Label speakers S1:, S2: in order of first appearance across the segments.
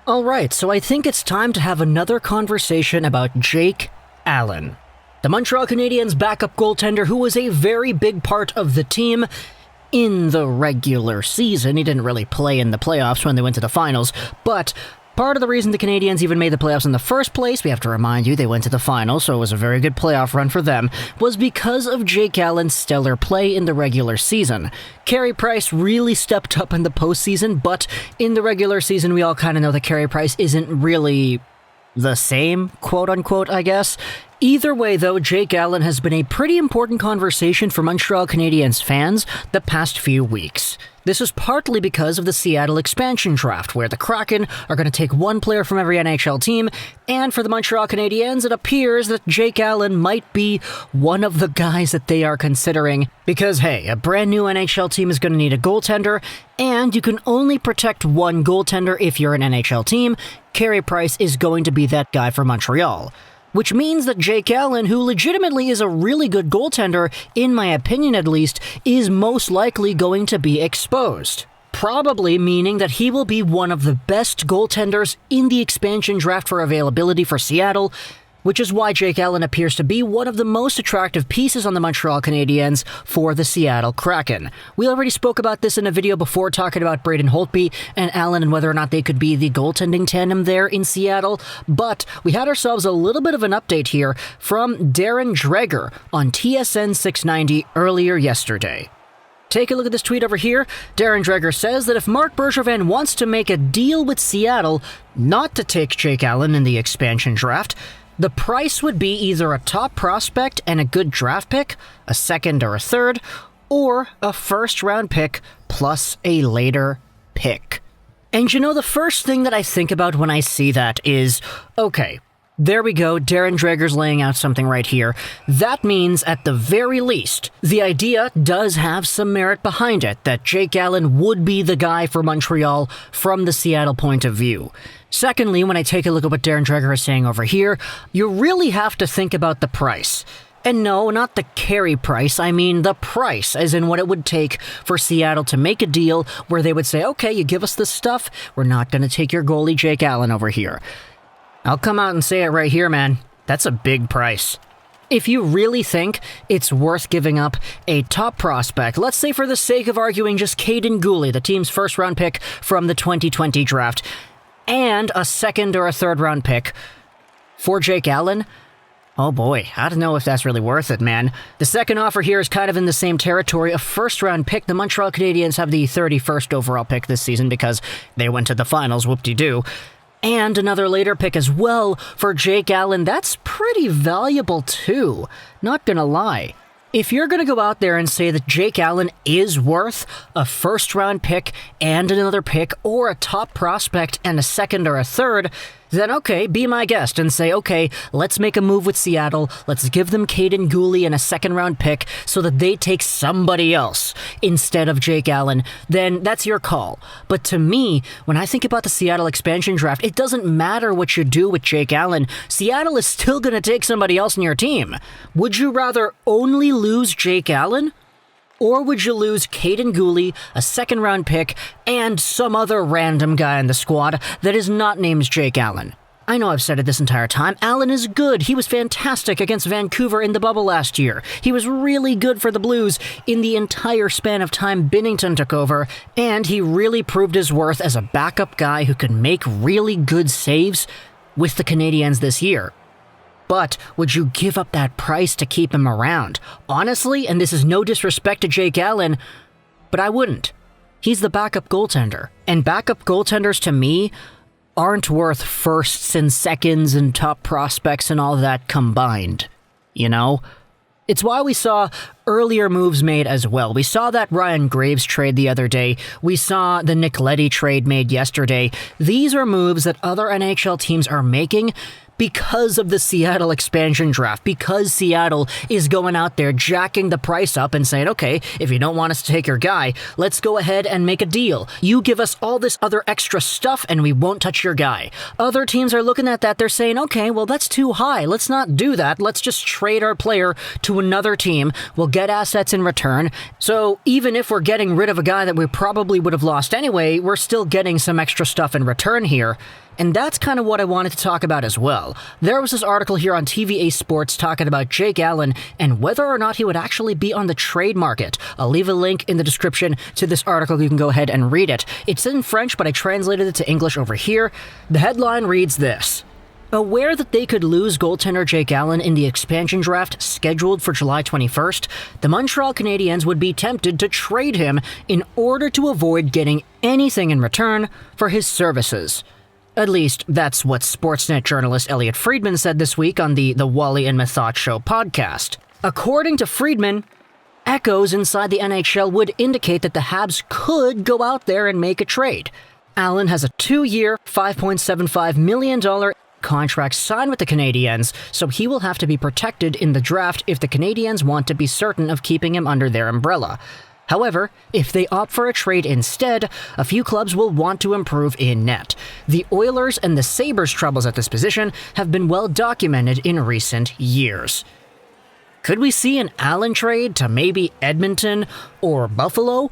S1: Alright, so I think it's time to have another conversation about Jake Allen. The Montreal Canadiens backup goaltender who was a very big part of the team in the regular season. He didn't really play in the playoffs when they went to the finals, but part of the reason the Canadiens even made the playoffs in the first place, we have to remind you, they went to the finals, so it was a very good playoff run for them, was because of Jake Allen's stellar play in the regular season. Carey Price really stepped up in the postseason, but in the regular season, we all kind of know that Carey Price isn't really the same, quote-unquote, I guess. Either way, though, Jake Allen has been a pretty important conversation for Montreal Canadiens fans the past few weeks. This is partly because of the Seattle expansion draft, where the Kraken are going to take one player from every NHL team, and for the Montreal Canadiens, it appears that Jake Allen might be one of the guys that they are considering, because hey, a brand new NHL team is going to need a goaltender, and you can only protect one goaltender if you're an NHL team. Carey Price is going to be that guy for Montreal. Which means that Jake Allen, who legitimately is a really good goaltender, in my opinion at least, is most likely going to be exposed. Probably meaning that he will be one of the best goaltenders in the expansion draft for availability for Seattle, which is why Jake Allen appears to be one of the most attractive pieces on the Montreal Canadiens for the Seattle Kraken. We already spoke about this in a video before, talking about Braden Holtby and Allen and whether or not they could be the goaltending tandem there in Seattle, but we had ourselves a little bit of an update here from Darren Dreger on TSN 690 earlier yesterday. Take a look at this tweet over here. Darren Dreger says that if Marc Bergevin wants to make a deal with Seattle not to take Jake Allen in the expansion draft, the price would be either a top prospect and a good draft pick, a second or a third, or a first-round pick plus a later pick. And you know, the first thing that I think about when I see that is, okay, there we go, Darren Dreger's laying out something right here. That means, at the very least, the idea does have some merit behind it, that Jake Allen would be the guy for Montreal from the Seattle point of view. Secondly, when I take a look at what Darren Dreger is saying over here, you really have to think about the price. And no, not the Carey Price, I mean the price, as in what it would take for Seattle to make a deal where they would say, okay, you give us this stuff, we're not going to take your goalie Jake Allen over here. I'll come out and say it right here, man. That's a big price. If you really think it's worth giving up a top prospect, let's say for the sake of arguing just Quinton, the team's first-round pick from the 2020 draft, and a second or a third-round pick for Jake Allen, oh boy, I don't know if that's really worth it, man. The second offer here is kind of in the same territory, a first-round pick. The Montreal Canadiens have the 31st overall pick this season because they went to the finals, whoop-de-doo. And another later pick as well for Jake Allen. That's pretty valuable too, not gonna lie. If you're going to go out there and say that Jake Allen is worth a first-round pick and another pick, or a top prospect and a second or a third, then okay, be my guest and say, okay, let's make a move with Seattle, let's give them Quinton and a second-round pick so that they take somebody else instead of Jake Allen, then that's your call. But to me, when I think about the Seattle expansion draft, it doesn't matter what you do with Jake Allen, Seattle is still going to take somebody else in your team. Would you rather only lose Jake Allen? Or would you lose Quinton, a second-round pick, and some other random guy in the squad that is not named Jake Allen? I know I've said it this entire time. Allen is good. He was fantastic against Vancouver in the bubble last year. He was really good for the Blues in the entire span of time Binnington took over, and he really proved his worth as a backup guy who could make really good saves with the Canadiens this year. But would you give up that price to keep him around? Honestly, and this is no disrespect to Jake Allen, but I wouldn't. He's the backup goaltender. And backup goaltenders, to me, aren't worth firsts and seconds and top prospects and all that combined. You know? It's why we saw earlier moves made as well. We saw that Ryan Graves trade the other day. We saw the Nick Leddy trade made yesterday. These are moves that other NHL teams are making because of the Seattle expansion draft, because Seattle is going out there jacking the price up and saying, okay, if you don't want us to take your guy, let's go ahead and make a deal. You give us all this other extra stuff and we won't touch your guy. Other teams are looking at that, they're saying, okay, well, that's too high. Let's not do that. Let's just trade our player to another team. We'll get assets in return. So even if we're getting rid of a guy that we probably would have lost anyway, we're still getting some extra stuff in return here. And that's kind of what I wanted to talk about as well. There was this article here on TVA Sports talking about Jake Allen and whether or not he would actually be on the trade market. I'll leave a link in the description to this article. You can go ahead and read it. It's in French, but I translated it to English over here. The headline reads this: aware that they could lose goaltender Jake Allen in the expansion draft scheduled for July 21st, the Montreal Canadiens would be tempted to trade him in order to avoid getting anything in return for his services. At least, that's what Sportsnet journalist Elliotte Friedman said this week on the Wally and Methot Show podcast. According to Friedman, echoes inside the NHL would indicate that the Habs could go out there and make a trade. Allen has a 2-year, $5.75 million contract signed with the Canadiens, so he will have to be protected in the draft if the Canadiens want to be certain of keeping him under their umbrella. However, if they opt for a trade instead, a few clubs will want to improve in net. The Oilers and the Sabres' troubles at this position have been well documented in recent years. Could we see an Allen trade to maybe Edmonton or Buffalo?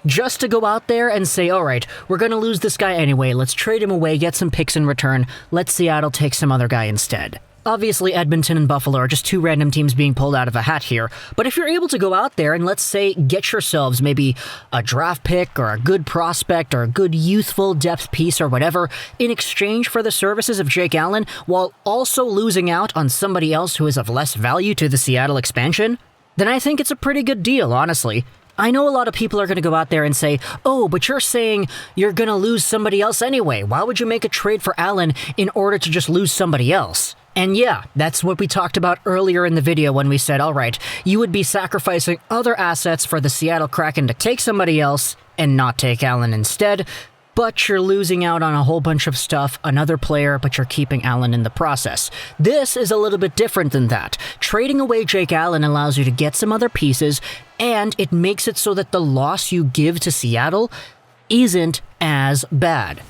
S1: Just to go out there and say, alright, we're going to lose this guy anyway, let's trade him away, get some picks in return, let Seattle take some other guy instead. Obviously, Edmonton and Buffalo are just two random teams being pulled out of a hat here, but if you're able to go out there and, let's say, get yourselves maybe a draft pick or a good prospect or a good youthful depth piece or whatever in exchange for the services of Jake Allen, while also losing out on somebody else who is of less value to the Seattle expansion, then I think it's a pretty good deal, honestly. I know a lot of people are going to go out there and say, oh, but you're saying you're going to lose somebody else anyway. Why would you make a trade for Allen in order to just lose somebody else? And yeah, that's what we talked about earlier in the video when we said, alright, you would be sacrificing other assets for the Seattle Kraken to take somebody else and not take Allen instead, but you're losing out on a whole bunch of stuff, another player, but you're keeping Allen in the process. This is a little bit different than that. Trading away Jake Allen allows you to get some other pieces, and it makes it so that the loss you give to Seattle isn't as bad.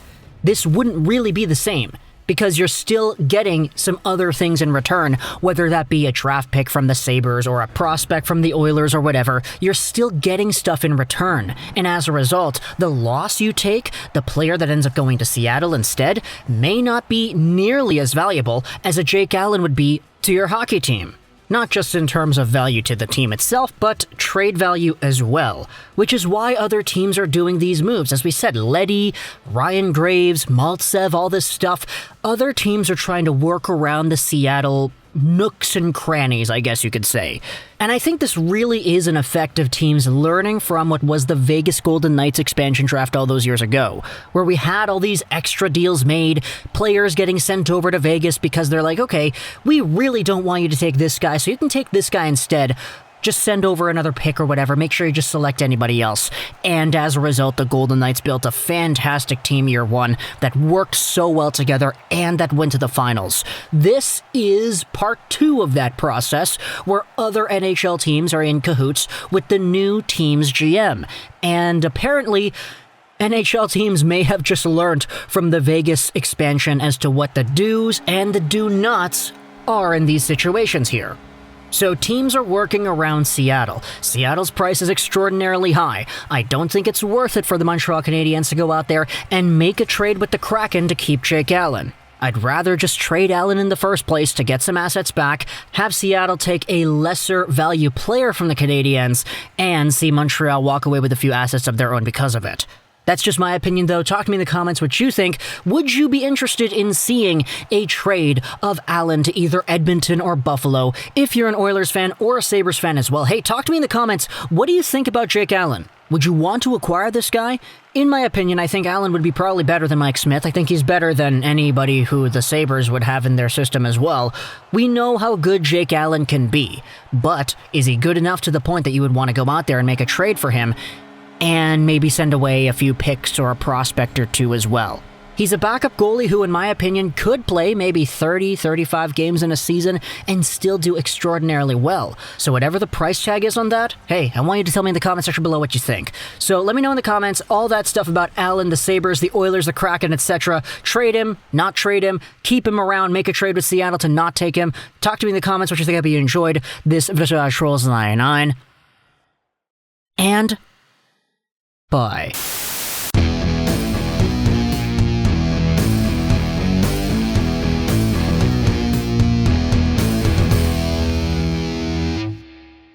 S1: This wouldn't really be the same, because you're still getting some other things in return, whether that be a draft pick from the Sabres or a prospect from the Oilers or whatever. You're still getting stuff in return, and as a result, the loss you take, the player that ends up going to Seattle instead, may not be nearly as valuable as a Jake Allen would be to your hockey team. Not just in terms of value to the team itself, but trade value as well, which is why other teams are doing these moves. As we said, Leddy, Ryan Graves, Maltsev, all this stuff, other teams are trying to work around the Seattle nooks and crannies, I guess you could say. And I think this really is an effect of teams learning from what was the Vegas Golden Knights expansion draft all those years ago, where we had all these extra deals made, players getting sent over to Vegas because they're like, okay, we really don't want you to take this guy, so you can take this guy instead. Just send over another pick or whatever, make sure you just select anybody else. And as a result, the Golden Knights built a fantastic team year one that worked so well together and that went to the finals. This is part 2 of that process, where other NHL teams are in cahoots with the new team's GM. And apparently, NHL teams may have just learned from the Vegas expansion as to what the do's and the do-nots are in these situations here. So teams are working around Seattle. Seattle's price is extraordinarily high. I don't think it's worth it for the Montreal Canadiens to go out there and make a trade with the Kraken to keep Jake Allen. I'd rather just trade Allen in the first place to get some assets back, have Seattle take a lesser value player from the Canadiens, and see Montreal walk away with a few assets of their own because of it. That's just my opinion, though. Talk to me in the comments what you think. Would you be interested in seeing a trade of Allen to either Edmonton or Buffalo if you're an Oilers fan or a Sabres fan as well? Hey, talk to me in the comments. What do you think about Jake Allen? Would you want to acquire this guy? In my opinion, I think Allen would be probably better than Mike Smith. I think he's better than anybody who the Sabres would have in their system as well. We know how good Jake Allen can be, but is he good enough to the point that you would want to go out there and make a trade for him and maybe send away a few picks or a prospect or two as well? He's a backup goalie who, in my opinion, could play maybe 30, 35 games in a season and still do extraordinarily well. So whatever the price tag is on that, hey, I want you to tell me in the comment section below what you think. So let me know in the comments all that stuff about Allen, the Sabres, the Oilers, the Kraken, etc. Trade him, not trade him, keep him around, make a trade with Seattle to not take him. Talk to me in the comments what you think. I hope you enjoyed this Trolls 99. And bye.